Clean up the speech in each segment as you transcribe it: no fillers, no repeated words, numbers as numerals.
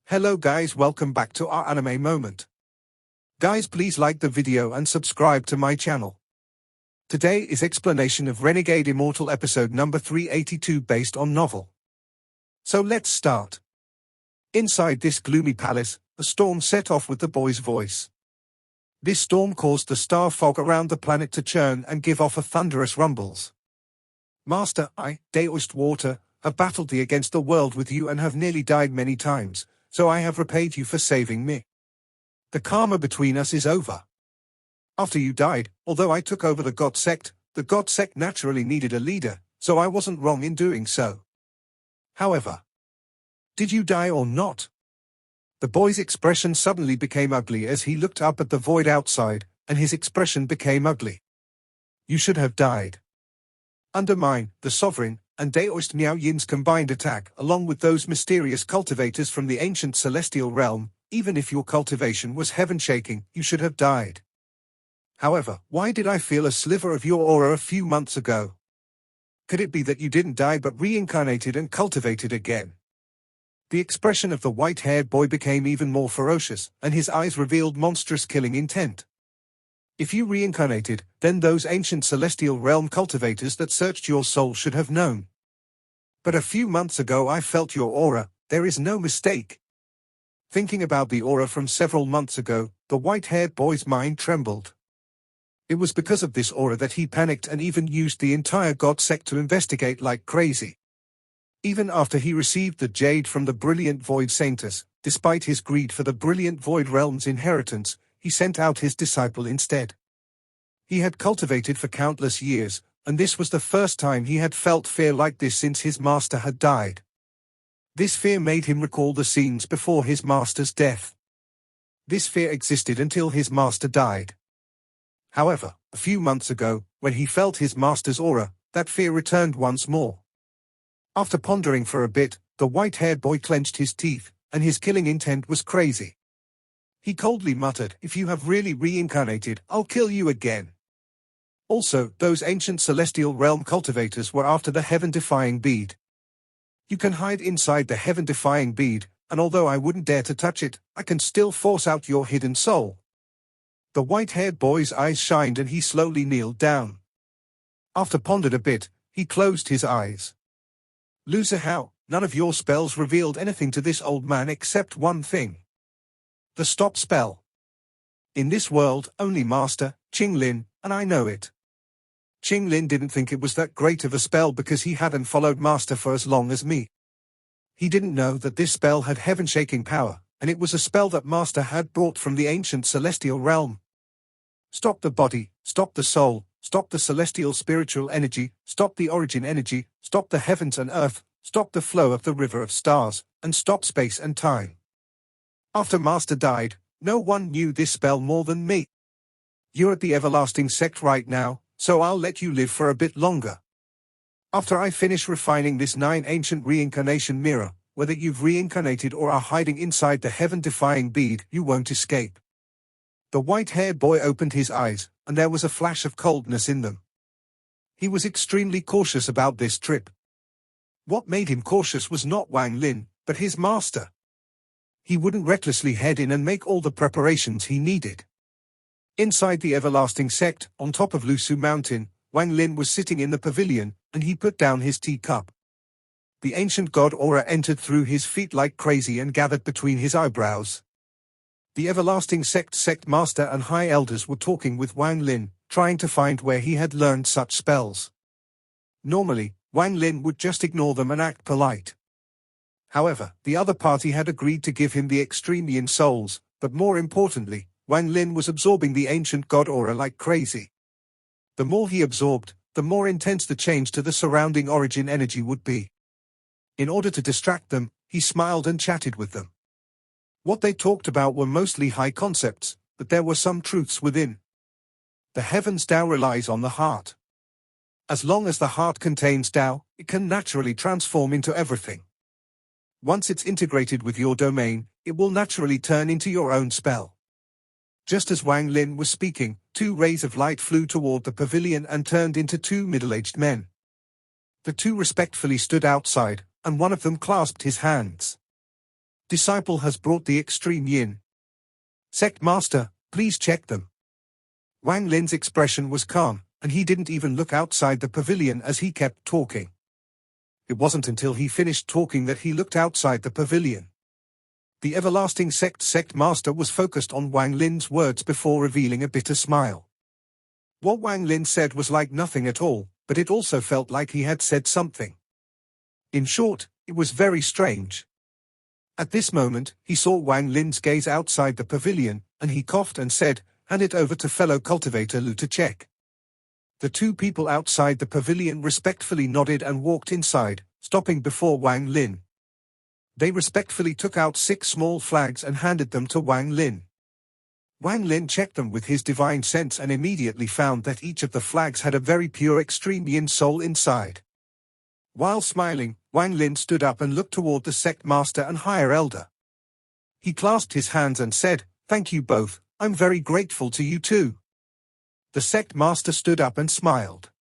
Hello guys, welcome back to our anime moment. Guys, please like the video and subscribe to my channel. Today is explanation of Renegade Immortal episode number 382 based on novel. So let's start. Inside this gloomy palace, a storm set off with the boy's voice. This storm caused the star fog around the planet to churn and give off a thunderous rumbles. Master, I, Deoist Water, have battled thee against the world with you and have nearly died many times, so I have repaid you for saving me. The karma between us is over. After you died, although I took over the God Sect, the God Sect naturally needed a leader, so I wasn't wrong in doing so. However, did you die or not? The boy's expression suddenly became ugly as he looked up at the void outside, and his expression became ugly. You should have died. Undermine, the Sovereign, and Deoist Miao Yin's combined attack, along with those mysterious cultivators from the ancient celestial realm, even if your cultivation was heaven-shaking, you should have died. However, why did I feel a sliver of your aura a few months ago? Could it be that you didn't die but reincarnated and cultivated again? The expression of the white-haired boy became even more ferocious, and his eyes revealed monstrous killing intent. If you reincarnated, then those ancient celestial realm cultivators that searched your soul should have known. But a few months ago I felt your aura, there is no mistake. Thinking about the aura from several months ago, the white-haired boy's mind trembled. It was because of this aura that he panicked and even used the entire God Sect to investigate like crazy. Even after he received the jade from the brilliant Void Saintess, despite his greed for the brilliant Void Realm's inheritance, he sent out his disciple instead. He had cultivated for countless years, and this was the first time he had felt fear like this since his master had died. This fear made him recall the scenes before his master's death. This fear existed until his master died. However, a few months ago, when he felt his master's aura, that fear returned once more. After pondering for a bit, the white-haired boy clenched his teeth, and his killing intent was crazy. He coldly muttered, "If you have really reincarnated, I'll kill you again." Also, those ancient celestial realm cultivators were after the heaven-defying bead. You can hide inside the heaven-defying bead, and although I wouldn't dare to touch it, I can still force out your hidden soul. The white-haired boy's eyes shined and he slowly kneeled down. After pondered a bit, he closed his eyes. Loser, how? None of your spells revealed anything to this old man except one thing. The stop spell. In this world, only Master, Qinglin, and I know it. Qinglin didn't think it was that great of a spell because he hadn't followed Master for as long as me. He didn't know that this spell had heaven-shaking power, and it was a spell that Master had brought from the ancient celestial realm. Stop the body, stop the soul, stop the celestial spiritual energy, stop the origin energy, stop the heavens and earth, stop the flow of the river of stars, and stop space and time. After Master died, no one knew this spell more than me. You're at the everlasting sect right now, so I'll let you live for a bit longer. After I finish refining this 9 ancient reincarnation mirror, whether you've reincarnated or are hiding inside the heaven-defying bead, you won't escape. The white-haired boy opened his eyes, and there was a flash of coldness in them. He was extremely cautious about this trip. What made him cautious was not Wang Lin, but his master. He wouldn't recklessly head in and make all the preparations he needed. Inside the everlasting sect, on top of Lusu Mountain, Wang Lin was sitting in the pavilion, and he put down his teacup. The ancient god aura entered through his feet like crazy and gathered between his eyebrows. The everlasting sect master and high elders were talking with Wang Lin, trying to find where he had learned such spells. Normally, Wang Lin would just ignore them and act polite. However, the other party had agreed to give him the extremian souls, but more importantly, Wang Lin was absorbing the ancient god aura like crazy. The more he absorbed, the more intense the change to the surrounding origin energy would be. In order to distract them, he smiled and chatted with them. What they talked about were mostly high concepts, but there were some truths within. The heavens' Tao relies on the heart. As long as the heart contains Tao, it can naturally transform into everything. Once it's integrated with your domain, it will naturally turn into your own spell. Just as Wang Lin was speaking, 2 rays of light flew toward the pavilion and turned into 2 middle-aged men. The 2 respectfully stood outside, and one of them clasped his hands. Disciple has brought the extreme yin. Sect Master, please check them. Wang Lin's expression was calm, and he didn't even look outside the pavilion as he kept talking. It wasn't until he finished talking that he looked outside the pavilion. The everlasting Sect Master was focused on Wang Lin's words before revealing a bitter smile. What Wang Lin said was like nothing at all, but it also felt like he had said something. In short, it was very strange. At this moment, he saw Wang Lin's gaze outside the pavilion, and he coughed and said, "Hand it over to fellow cultivator Lu to check." The two people outside the pavilion respectfully nodded and walked inside, stopping before Wang Lin. They respectfully took out 6 small flags and handed them to Wang Lin. Wang Lin checked them with his divine sense and immediately found that each of the flags had a very pure extreme yin soul inside. While smiling, Wang Lin stood up and looked toward the sect master and higher elder. He clasped his hands and said, "Thank you both, I'm very grateful to you too." The sect master stood up and smiled.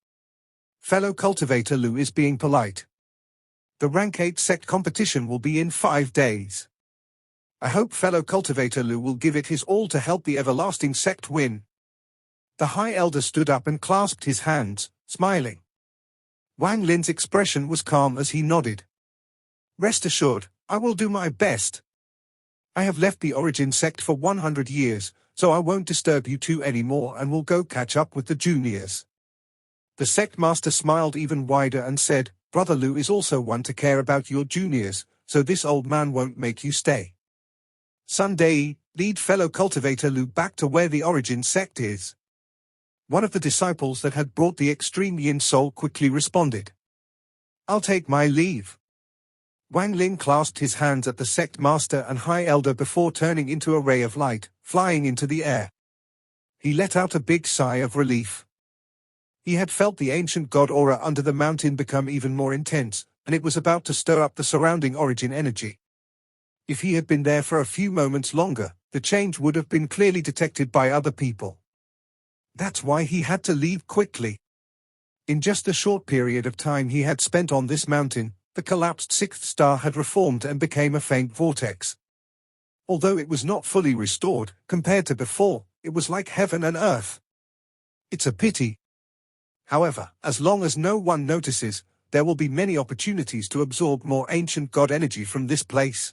"Fellow cultivator Lu is being polite. The rank 8 sect competition will be in 5 days. I hope fellow cultivator Lu will give it his all to help the everlasting sect win." The high elder stood up and clasped his hands, smiling. Wang Lin's expression was calm as he nodded. "Rest assured, I will do my best. I have left the origin sect for 100 years, so I won't disturb you two anymore and will go catch up with the juniors." The sect master smiled even wider and said, "Brother Lu is also one to care about your juniors, so this old man won't make you stay. Sunday, lead fellow cultivator Lu back to where the origin sect is." One of the disciples that had brought the extreme yin soul quickly responded, "I'll take my leave." Wang Lin clasped his hands at the sect master and high elder before turning into a ray of light, flying into the air. He let out a big sigh of relief. He had felt the ancient god aura under the mountain become even more intense, and it was about to stir up the surrounding origin energy. If he had been there for a few moments longer, the change would have been clearly detected by other people. That's why he had to leave quickly. In just the short period of time he had spent on this mountain, the collapsed 6th star had reformed and became a faint vortex. Although it was not fully restored, compared to before, it was like heaven and earth. It's a pity. However, as long as no one notices, there will be many opportunities to absorb more ancient god energy from this place.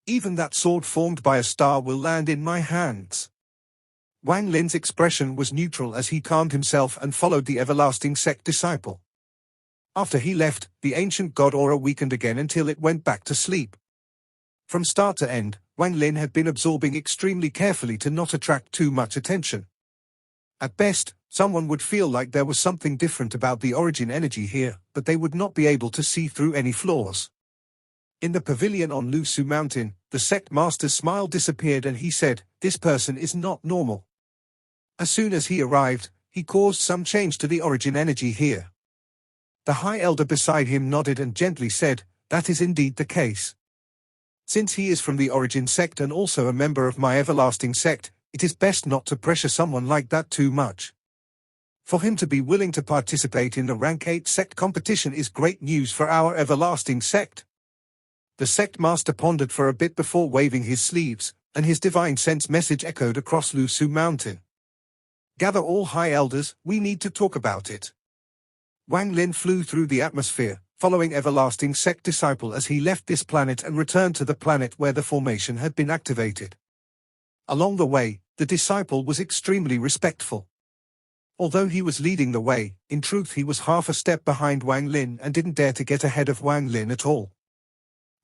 Even that sword formed by a star will land in my hands. Wang Lin's expression was neutral as he calmed himself and followed the everlasting sect disciple. After he left, the ancient god aura weakened again until it went back to sleep. From start to end, Wang Lin had been absorbing extremely carefully to not attract too much attention. At best, someone would feel like there was something different about the origin energy here, but they would not be able to see through any flaws. In the pavilion on Lusu Mountain, the sect master's smile disappeared and he said, "This person is not normal." As soon as he arrived, he caused some change to the origin energy here. The high elder beside him nodded and gently said, "That is indeed the case. Since he is from the origin sect and also a member of my everlasting sect, it is best not to pressure someone like that too much. For him to be willing to participate in the rank 8 sect competition is great news for our everlasting sect." The sect master pondered for a bit before waving his sleeves, and his divine sense message echoed across Lusu Mountain. "Gather all high elders, we need to talk about it." Wang Lin flew through the atmosphere, following everlasting sect disciple as he left this planet and returned to the planet where the formation had been activated. Along the way, the disciple was extremely respectful. Although he was leading the way, in truth he was half a step behind Wang Lin and didn't dare to get ahead of Wang Lin at all.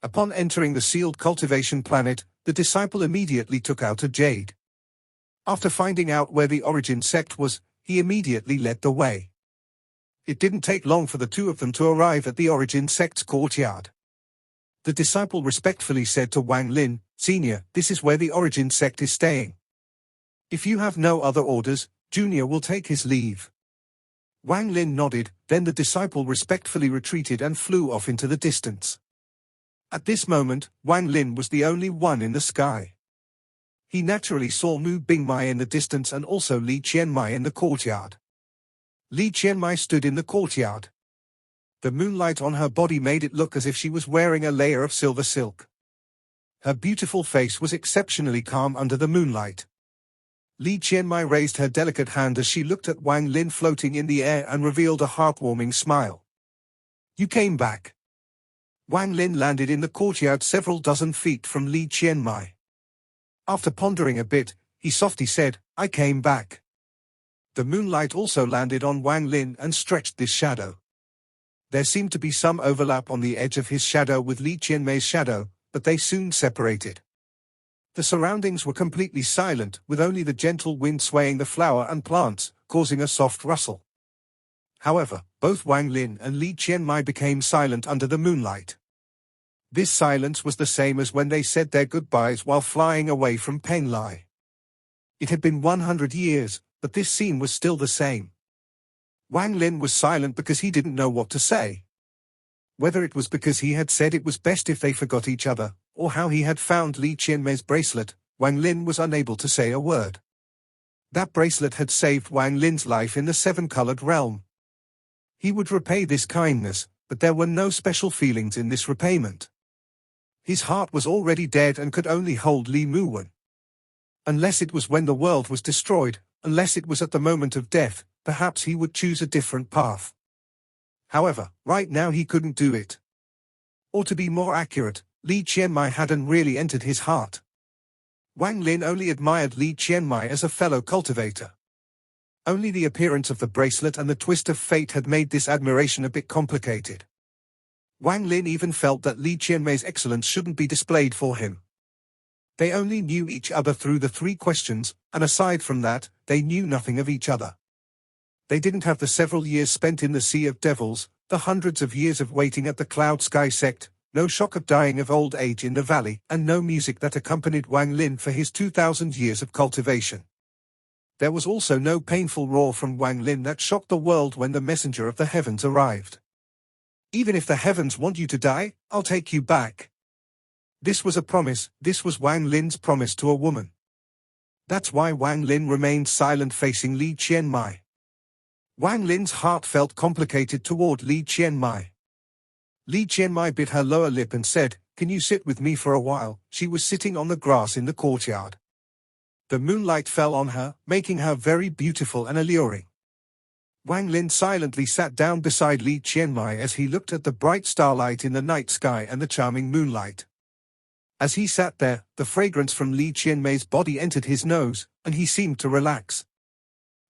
Upon entering the sealed cultivation planet, the disciple immediately took out a jade. After finding out where the origin sect was, he immediately led the way. It didn't take long for the two of them to arrive at the origin sect's courtyard. The disciple respectfully said to Wang Lin, "Senior, this is where the origin sect is staying. If you have no other orders, Junior will take his leave." Wang Lin nodded, then the disciple respectfully retreated and flew off into the distance. At this moment, Wang Lin was the only one in the sky. He naturally saw Bingmai in the distance and also Li Chienmai in the courtyard. Li Chienmai stood in the courtyard. The moonlight on her body made it look as if she was wearing a layer of silver silk. Her beautiful face was exceptionally calm under the moonlight. Li Chienmai raised her delicate hand as she looked at Wang Lin floating in the air and revealed a heartwarming smile. You came back. Wang Lin landed in the courtyard several dozen feet from Li Chienmai. After pondering a bit, he softly said, I came back. The moonlight also landed on Wang Lin and stretched this shadow. There seemed to be some overlap on the edge of his shadow with Li Chienmai's shadow, but they soon separated. The surroundings were completely silent, with only the gentle wind swaying the flower and plants, causing a soft rustle. However, both Wang Lin and Li Chienmai became silent under the moonlight. This silence was the same as when they said their goodbyes while flying away from Penglai. It had been 100 years, but this scene was still the same. Wang Lin was silent because he didn't know what to say. Whether it was because he had said it was best if they forgot each other, or how he had found Li Chienmai's bracelet, Wang Lin was unable to say a word. That bracelet had saved Wang Lin's life in the seven-colored realm. He would repay this kindness, but there were no special feelings in this repayment. His heart was already dead and could only hold Li Muwen. Unless it was when the world was destroyed, unless it was at the moment of death, perhaps he would choose a different path. However, right now he couldn't do it. Or to be more accurate, Li Chienmai hadn't really entered his heart. Wang Lin only admired Li Chienmai as a fellow cultivator. Only the appearance of the bracelet and the twist of fate had made this admiration a bit complicated. Wang Lin even felt that Li Chienmai's excellence shouldn't be displayed for him. They only knew each other through the 3 questions, and aside from that, they knew nothing of each other. They didn't have the several years spent in the Sea of Devils, the hundreds of years of waiting at the Cloud Sky Sect, no shock of dying of old age in the valley, and no music that accompanied Wang Lin for his 2,000 years of cultivation. There was also no painful roar from Wang Lin that shocked the world when the messenger of the heavens arrived. Even if the heavens want you to die, I'll take you back. This was a promise, this was Wang Lin's promise to a woman. That's why Wang Lin remained silent facing Li Chienmai. Wang Lin's heart felt complicated toward Li Chienmai. Li Chienmai bit her lower lip and said, Can you sit with me for a while? She was sitting on the grass in the courtyard. The moonlight fell on her, making her very beautiful and alluring. Wang Lin silently sat down beside Li Chienmai as he looked at the bright starlight in the night sky and the charming moonlight. As he sat there, the fragrance from Li Chienmai's body entered his nose, and he seemed to relax.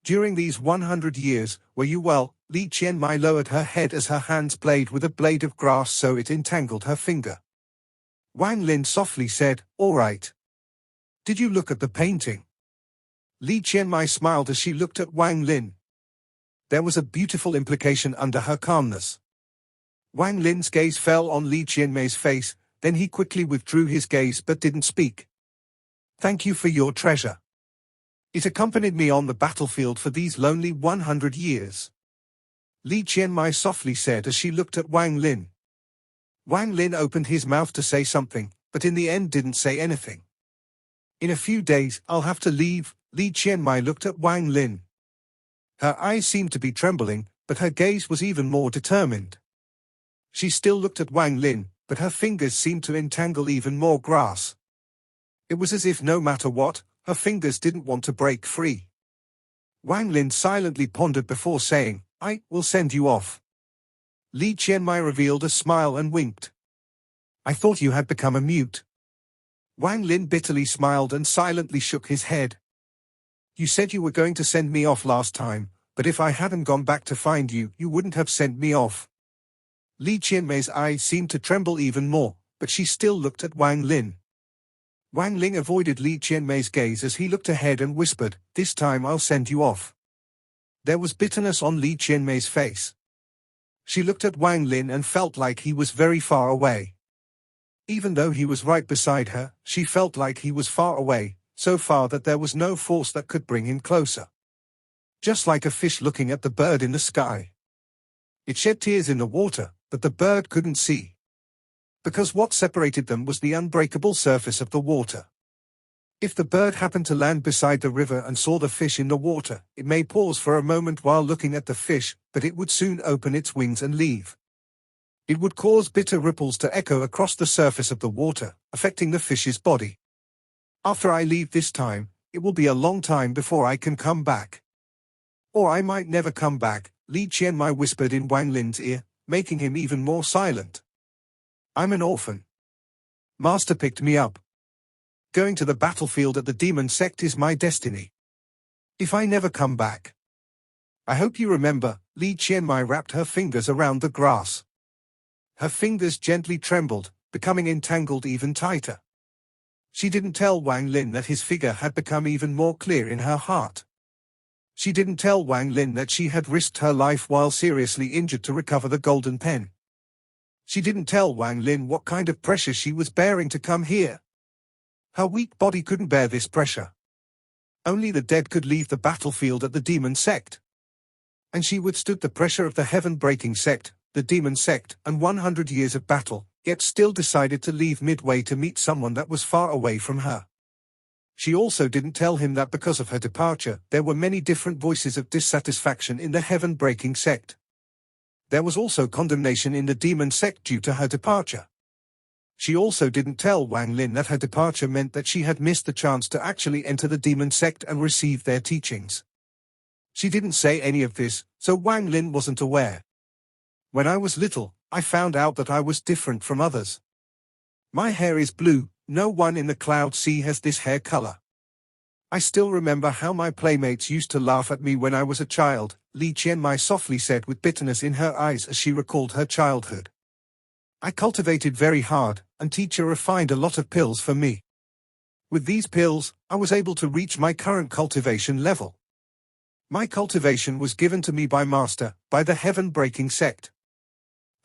During these 100 years, were you well? Li Chienmai lowered her head as her hands played with a blade of grass so it entangled her finger. Wang Lin softly said, All right. Did you look at the painting? Li Chienmai smiled as she looked at Wang Lin. There was a beautiful implication under her calmness. Wang Lin's gaze fell on Li Chienmai's face, then he quickly withdrew his gaze but didn't speak. Thank you for your treasure. It accompanied me on the battlefield for these lonely 100 years. Li Chienmai softly said as she looked at Wang Lin. Wang Lin opened his mouth to say something, but in the end didn't say anything. In a few days, I'll have to leave. Li Chienmai looked at Wang Lin. Her eyes seemed to be trembling, but her gaze was even more determined. She still looked at Wang Lin, but her fingers seemed to entangle even more grass. It was as if no matter what, her fingers didn't want to break free. Wang Lin silently pondered before saying, I will send you off. Li Chienmai revealed a smile and winked. I thought you had become a mute. Wang Lin bitterly smiled and silently shook his head. You said you were going to send me off last time, but if I hadn't gone back to find you, you wouldn't have sent me off. Li Chienmai's eyes seemed to tremble even more, but she still looked at Wang Lin. Wang Lin avoided Li Chienmai's gaze as he looked ahead and whispered, This time I'll send you off. There was bitterness on Li Chienmai's face. She looked at Wang Lin and felt like he was very far away. Even though he was right beside her, she felt like he was far away, so far that there was no force that could bring him closer. Just like a fish looking at the bird in the sky. It shed tears in the water, but the bird couldn't see. Because what separated them was the unbreakable surface of the water. If the bird happened to land beside the river and saw the fish in the water, it may pause for a moment while looking at the fish, but it would soon open its wings and leave. It would cause bitter ripples to echo across the surface of the water, affecting the fish's body. After I leave this time, it will be a long time before I can come back. Or I might never come back, Li Chienmai whispered in Wang Lin's ear, making him even more silent. I'm an orphan. Master picked me up. Going to the battlefield at the demon sect is my destiny. If I never come back. I hope you remember, Li Chienmai wrapped her fingers around the grass. Her fingers gently trembled, becoming entangled even tighter. She didn't tell Wang Lin that his figure had become even more clear in her heart. She didn't tell Wang Lin that she had risked her life while seriously injured to recover the golden pen. She didn't tell Wang Lin what kind of pressure she was bearing to come here. Her weak body couldn't bear this pressure. Only the dead could leave the battlefield at the demon sect. And she withstood the pressure of the heaven-breaking sect, the demon sect, and 100 years of battle, yet still decided to leave midway to meet someone that was far away from her. She also didn't tell him that because of her departure, there were many different voices of dissatisfaction in the heaven-breaking sect. There was also condemnation in the demon sect due to her departure. She also didn't tell Wang Lin that her departure meant that she had missed the chance to actually enter the demon sect and receive their teachings. She didn't say any of this, so Wang Lin wasn't aware. When I was little, I found out that I was different from others. My hair is blue, no one in the Cloud Sea has this hair color. I still remember how my playmates used to laugh at me when I was a child, Li Chienmai softly said with bitterness in her eyes as she recalled her childhood. I cultivated very hard, and teacher refined a lot of pills for me. With these pills, I was able to reach my current cultivation level. My cultivation was given to me by Master, by the heaven-breaking sect.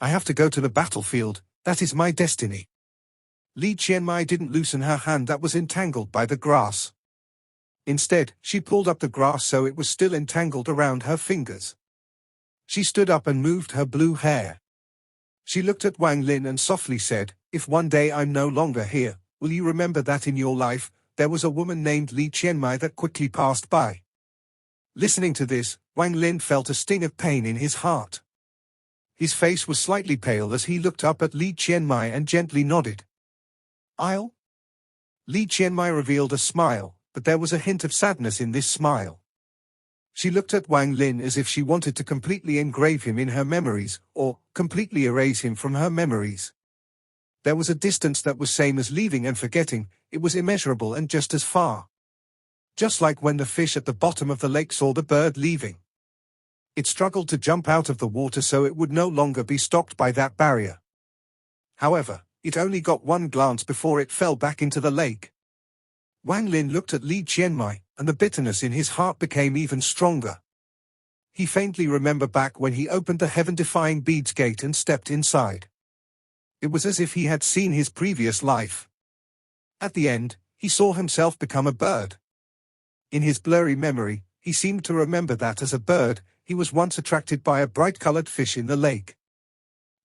I have to go to the battlefield, that is my destiny. Li Chienmai didn't loosen her hand that was entangled by the grass. Instead, she pulled up the grass so it was still entangled around her fingers. She stood up and moved her blue hair. She looked at Wang Lin and softly said, "If one day I'm no longer here, will you remember that in your life, there was a woman named Li Chienmai that quickly passed by?" Listening to this, Wang Lin felt a sting of pain in his heart. His face was slightly pale as he looked up at Li Chienmai and gently nodded. "I'll?" Li Chienmai revealed a smile, but there was a hint of sadness in this smile. She looked at Wang Lin as if she wanted to completely engrave him in her memories, or completely erase him from her memories. There was a distance that was same as leaving and forgetting, it was immeasurable and just as far. Just like when the fish at the bottom of the lake saw the bird leaving. It struggled to jump out of the water so it would no longer be stopped by that barrier. However, it only got one glance before it fell back into the lake. Wang Lin looked at Li Chienmai, and the bitterness in his heart became even stronger. He faintly remembered back when he opened the heaven-defying beads gate and stepped inside. It was as if he had seen his previous life. At the end, he saw himself become a bird. In his blurry memory, he seemed to remember that as a bird, he was once attracted by a bright-colored fish in the lake.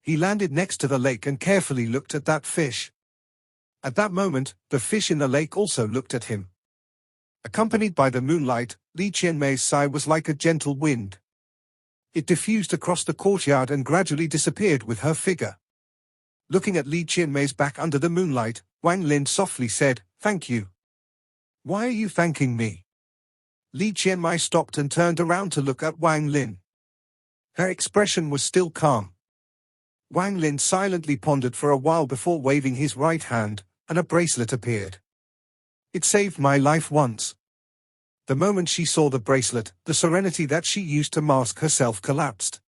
He landed next to the lake and carefully looked at that fish. At that moment, the fish in the lake also looked at him. Accompanied by the moonlight, Li Chienmai's sigh was like a gentle wind. It diffused across the courtyard and gradually disappeared with her figure. Looking at Li Chienmai's back under the moonlight, Wang Lin softly said, "Thank you." "Why are you thanking me?" Li Chienmai stopped and turned around to look at Wang Lin. Her expression was still calm. Wang Lin silently pondered for a while before waving his right hand, and a bracelet appeared. "It saved my life once." The moment she saw the bracelet, the serenity that she used to mask herself collapsed.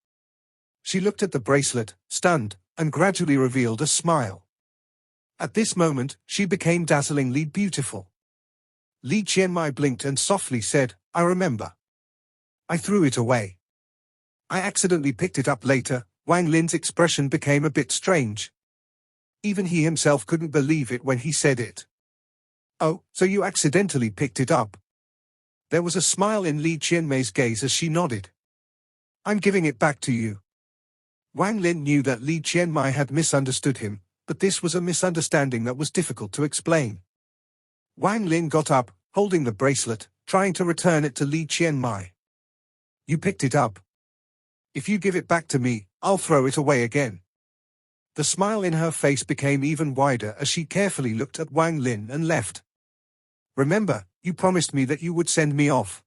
She looked at the bracelet, stunned, and gradually revealed a smile. At this moment, she became dazzlingly beautiful. Li Chienmai blinked and softly said, "I remember. I threw it away. I accidentally picked it up later." Wang Lin's expression became a bit strange. Even he himself couldn't believe it when he said it. "Oh, so you accidentally picked it up?" There was a smile in Li Chienmai's gaze as she nodded. "I'm giving it back to you." Wang Lin knew that Li Chienmai had misunderstood him, but this was a misunderstanding that was difficult to explain. Wang Lin got up, holding the bracelet, trying to return it to Li Chienmai. "You picked it up. If you give it back to me, I'll throw it away again." The smile in her face became even wider as she carefully looked at Wang Lin and left. "Remember, you promised me that you would send me off."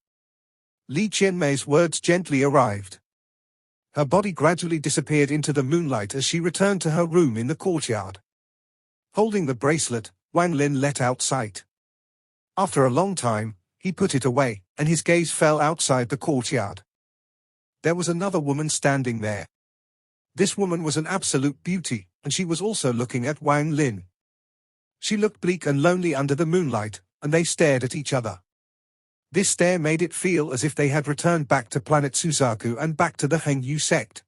Li Chienmai's words gently arrived. Her body gradually disappeared into the moonlight as she returned to her room in the courtyard. Holding the bracelet, Wang Lin let out sight. After a long time, he put it away, and his gaze fell outside the courtyard. There was another woman standing there. This woman was an absolute beauty, and she was also looking at Wang Lin. She looked bleak and lonely under the moonlight, and they stared at each other. This stare made it feel as if they had returned back to planet Suzaku and back to the Hengyu sect.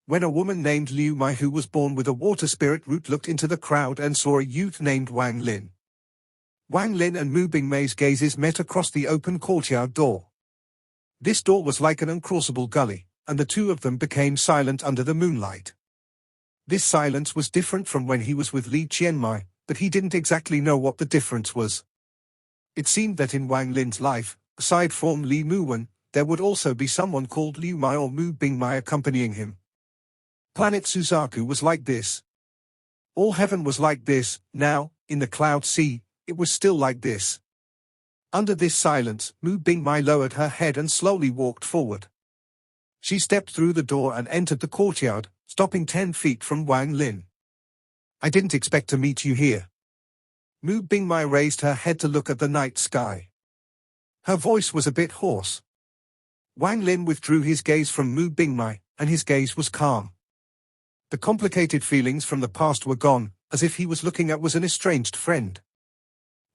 When a woman named Liu Mai, who was born with a water spirit root, looked into the crowd and saw a youth named Wang Lin. Wang Lin and Mu Bingmai's gazes met across the open courtyard door. This door was like an uncrossable gully, and the two of them became silent under the moonlight. This silence was different from when he was with Li Chienmai, but he didn't exactly know what the difference was. It seemed that in Wang Lin's life, aside from Li Muwen, there would also be someone called Liu Mai or Mu Bingmai accompanying him. Planet Suzaku was like this. All heaven was like this. Now, in the Cloud Sea, it was still like this. Under this silence, Mu Bingmai lowered her head and slowly walked forward. She stepped through the door and entered the courtyard, stopping 10 feet from Wang Lin. "I didn't expect to meet you here." Mu Bingmai raised her head to look at the night sky. Her voice was a bit hoarse. Wang Lin withdrew his gaze from Mu Bingmai, and his gaze was calm. The complicated feelings from the past were gone, as if he was looking at was an estranged friend.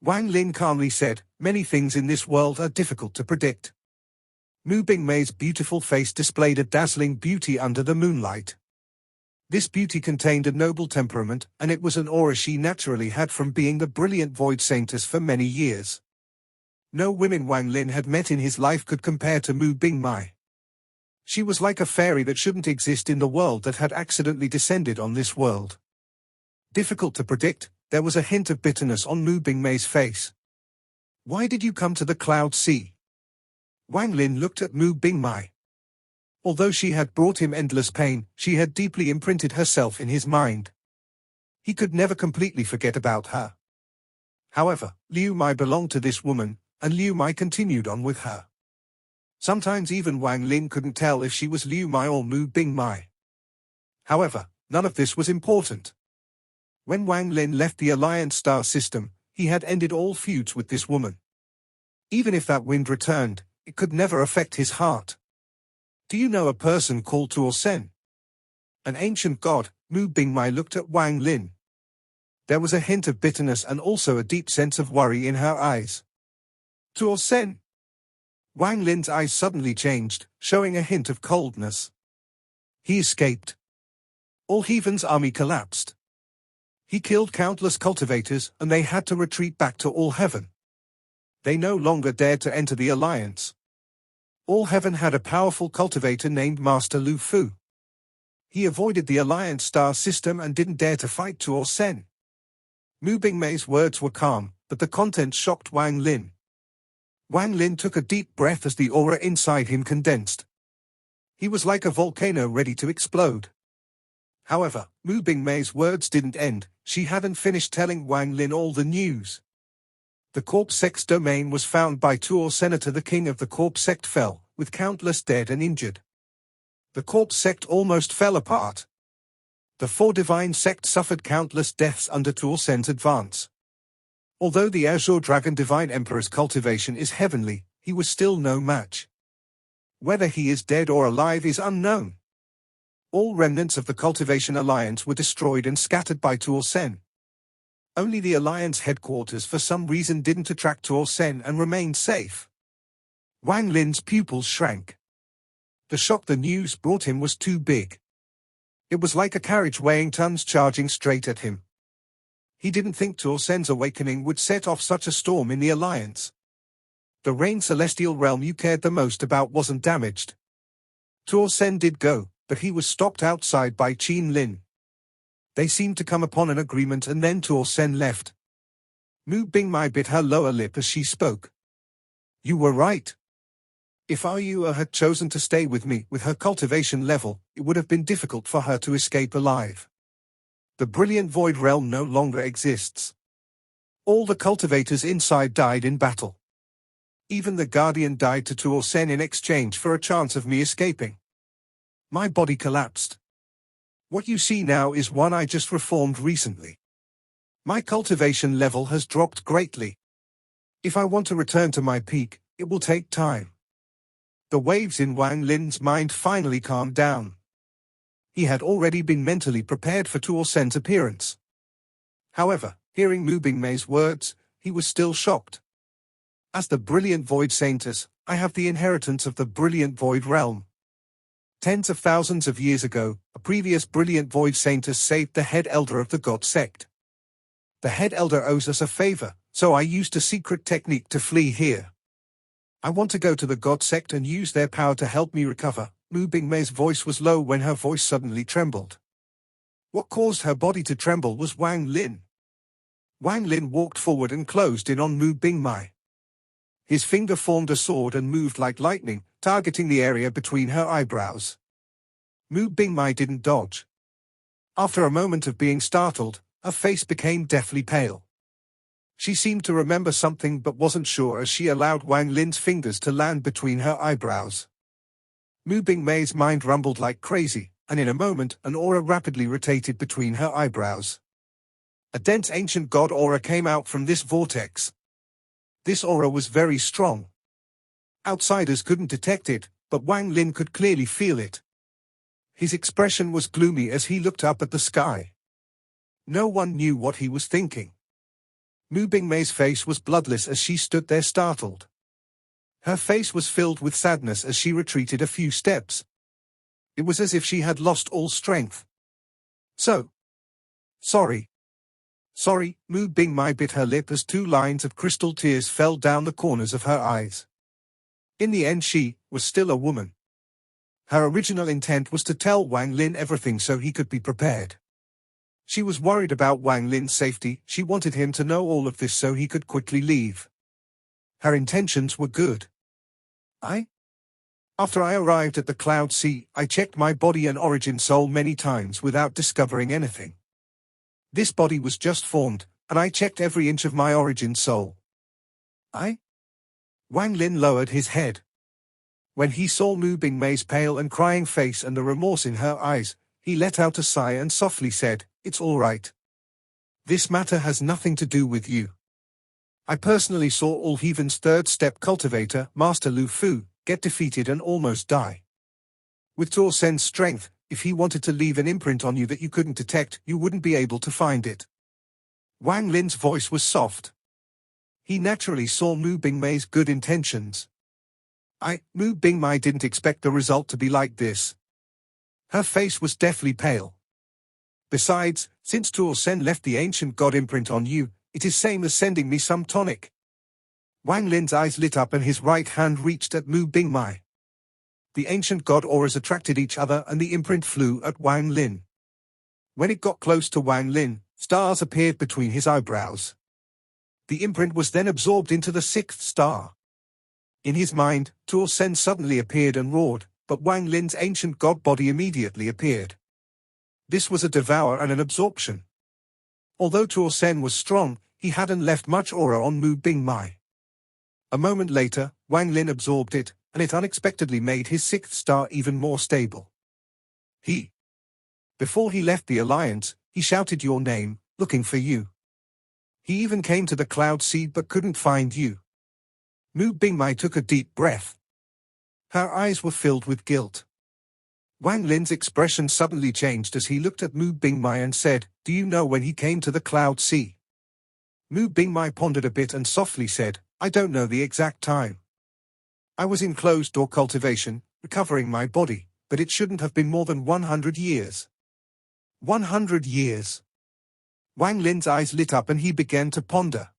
Wang Lin calmly said, "Many things in this world are difficult to predict." Mu Bingmai's beautiful face displayed a dazzling beauty under the moonlight. This beauty contained a noble temperament, and it was an aura she naturally had from being the brilliant Void Saintess for many years. No women Wang Lin had met in his life could compare to Mu Bingmai. She was like a fairy that shouldn't exist in the world that had accidentally descended on this world. Difficult to predict, there was a hint of bitterness on Mu Bingmai's face. "Why did you come to the Cloud Sea?" Wang Lin looked at Mu Bingmai. Although she had brought him endless pain, she had deeply imprinted herself in his mind. He could never completely forget about her. However, Liu Mai belonged to this woman, and Liu Mai continued on with her. Sometimes even Wang Lin couldn't tell if she was Liu Mai or Mu Bingmai. However, none of this was important. When Wang Lin left the Alliance star system, he had ended all feuds with this woman. Even if that wind returned, it could never affect his heart. "Do you know a person called Tuo Sen?" "An ancient god." Mu Bingmai looked at Wang Lin. There was a hint of bitterness and also a deep sense of worry in her eyes. "Tuo Sen?" Wang Lin's eyes suddenly changed, showing a hint of coldness. "He escaped. All Heaven's army collapsed. He killed countless cultivators, and they had to retreat back to All Heaven. They no longer dared to enter the Alliance. All Heaven had a powerful cultivator named Master Lu Fu. He avoided the Alliance star system and didn't dare to fight Tuo Sen." Mu Bingmai's words were calm, but the content shocked Wang Lin. Wang Lin took a deep breath as the aura inside him condensed. He was like a volcano ready to explode. However, Mu Bingmai's words didn't end. She hadn't finished telling Wang Lin all the news. The Corp Sect's domain was found by Tuo Senator. The king of the Corp Sect fell, with countless dead and injured. The Corp Sect almost fell apart. The four divine sects suffered countless deaths under Tuo Sen's advance. Although the Azure Dragon Divine Emperor's cultivation is heavenly, he was still no match. Whether he is dead or alive is unknown. All remnants of the Cultivation Alliance were destroyed and scattered by Tuo Sen. Only the Alliance headquarters for some reason didn't attract Tuo Sen and remained safe. Wang Lin's pupils shrank. The shock the news brought him was too big. It was like a carriage weighing tons charging straight at him. He didn't think Tuo Sen's awakening would set off such a storm in the Alliance. The Rain Celestial realm you cared the most about wasn't damaged. Tuo Sen did go, but he was stopped outside by Qin Lin. They seemed to come upon an agreement and then Tuo Sen left. Mu Bingmai bit her lower lip as she spoke. "You were right. If Ayua had chosen to stay with me with her cultivation level, it would have been difficult for her to escape alive. The brilliant void realm no longer exists. All the cultivators inside died in battle. Even the guardian died to Tuo Sen in exchange for a chance of me escaping. My body collapsed. What you see now is one I just reformed recently. My cultivation level has dropped greatly. If I want to return to my peak, it will take time. The waves in Wang Lin's mind finally calmed down. He had already been mentally prepared for Tuo Sen's appearance. However, hearing Mu Bingmai's words, he was still shocked. As the brilliant Void Saintess, I have the inheritance of the brilliant Void realm. Tens of thousands of years ago, a previous brilliant Void Saintess saved the head elder of the God Sect. The head elder owes us a favor, so I used a secret technique to flee here. I want to go to the God Sect and use their power to help me recover. Mu Bingmai's voice was low when her voice suddenly trembled. What caused her body to tremble was Wang Lin. Wang Lin walked forward and closed in on Mu Bingmai. His finger formed a sword and moved like lightning, targeting the area between her eyebrows. Mu Bingmai didn't dodge. After a moment of being startled, her face became deathly pale. She seemed to remember something but wasn't sure as she allowed Wang Lin's fingers to land between her eyebrows. Mu Bingmai's mind rumbled like crazy, and in a moment an aura rapidly rotated between her eyebrows. A dense ancient god aura came out from this vortex. This aura was very strong. Outsiders couldn't detect it, but Wang Lin could clearly feel it. His expression was gloomy as he looked up at the sky. No one knew what he was thinking. Mu Bingmai's face was bloodless as she stood there startled. Her face was filled with sadness as she retreated a few steps. It was as if she had lost all strength. Sorry. Mu Bingmai bit her lip as 2 lines of crystal tears fell down the corners of her eyes. In the end she was still a woman. Her original intent was to tell Wang Lin everything so he could be prepared. She was worried about Wang Lin's safety. She wanted him to know all of this so he could quickly leave. Her intentions were good. After I arrived at the Cloud Sea, I checked my body and origin soul many times without discovering anything. This body was just formed, and I checked every inch of my origin soul. Wang Lin lowered his head. When he saw Mu Bingmai's pale and crying face and the remorse in her eyes, he let out a sigh and softly said, "It's all right. This matter has nothing to do with you. I personally saw All Heathen's 3rd step cultivator, Master Lu Fu, get defeated and almost die. With Tuo Sen's strength, if he wanted to leave an imprint on you that you couldn't detect, you wouldn't be able to find it." Wang Lin's voice was soft. He naturally saw Mu Bingmai's good intentions. Mu Bingmai didn't expect the result to be like this. Her face was deathly pale. Besides, since Tuo Sen left the ancient god imprint on you, it is same as sending me some tonic. Wang Lin's eyes lit up and his right hand reached at Mu Bingmai. The ancient god auras attracted each other and the imprint flew at Wang Lin. When it got close to Wang Lin, stars appeared between his eyebrows. The imprint was then absorbed into the 6th star. In his mind, Tuo Sen suddenly appeared and roared, but Wang Lin's ancient god body immediately appeared. This was a devour and an absorption. Although Tuo Sen was strong, he hadn't left much aura on Mu Bingmai. A moment later, Wang Lin absorbed it, and it unexpectedly made his 6th star even more stable. Before he left the Alliance, he shouted your name, looking for you. He even came to the Cloud Sea but couldn't find you. Mu Bingmai took a deep breath. Her eyes were filled with guilt. Wang Lin's expression suddenly changed as he looked at Mu Bingmai and said, "Do you know when he came to the Cloud Sea?" Mu Bingmai pondered a bit and softly said, "I don't know the exact time. I was in closed-door cultivation, recovering my body, but it shouldn't have been more than 100 years. 100 years. Wang Lin's eyes lit up and he began to ponder.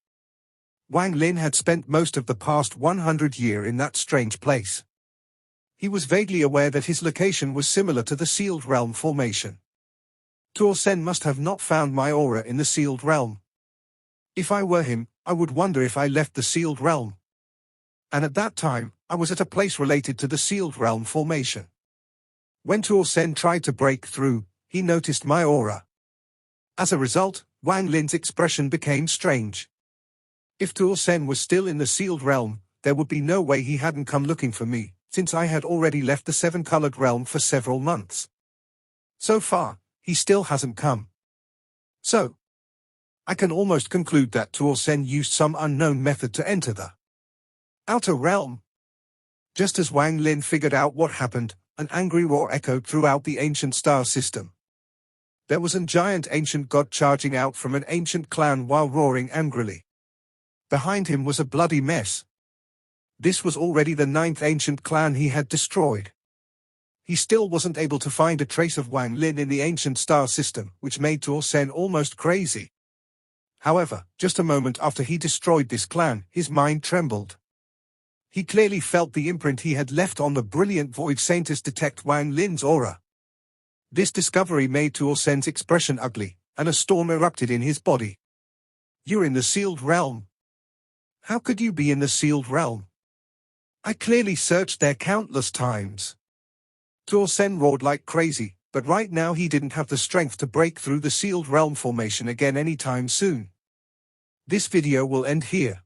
Wang Lin had spent most of the past 100 years in that strange place. He was vaguely aware that his location was similar to the Sealed Realm formation. Tuo Sen must have not found my aura in the Sealed Realm. If I were him, I would wonder if I left the Sealed Realm. And at that time, I was at a place related to the Sealed Realm formation. When Tuo Sen tried to break through, he noticed my aura. As a result, Wang Lin's expression became strange. If Tuo Sen was still in the sealed realm, there would be no way he hadn't come looking for me, since I had already left the seven-colored realm for several months. So far, he still hasn't come. So, I can almost conclude that Tuo Sen used some unknown method to enter the outer realm. Just as Wang Lin figured out what happened, an angry roar echoed throughout the ancient star system. There was a giant ancient god charging out from an ancient clan while roaring angrily. Behind him was a bloody mess. This was already the 9th ancient clan he had destroyed. He still wasn't able to find a trace of Wang Lin in the ancient star system, which made Tuo Sen almost crazy. However, just a moment after he destroyed this clan, his mind trembled. He clearly felt the imprint he had left on the brilliant void saintess detect Wang Lin's aura. This discovery made Tuo Sen's expression ugly, and a storm erupted in his body. You're in the sealed realm. How could you be in the sealed realm? I clearly searched there countless times. Tuo Sen roared like crazy, but right now he didn't have the strength to break through the sealed realm formation again anytime soon. This video will end here.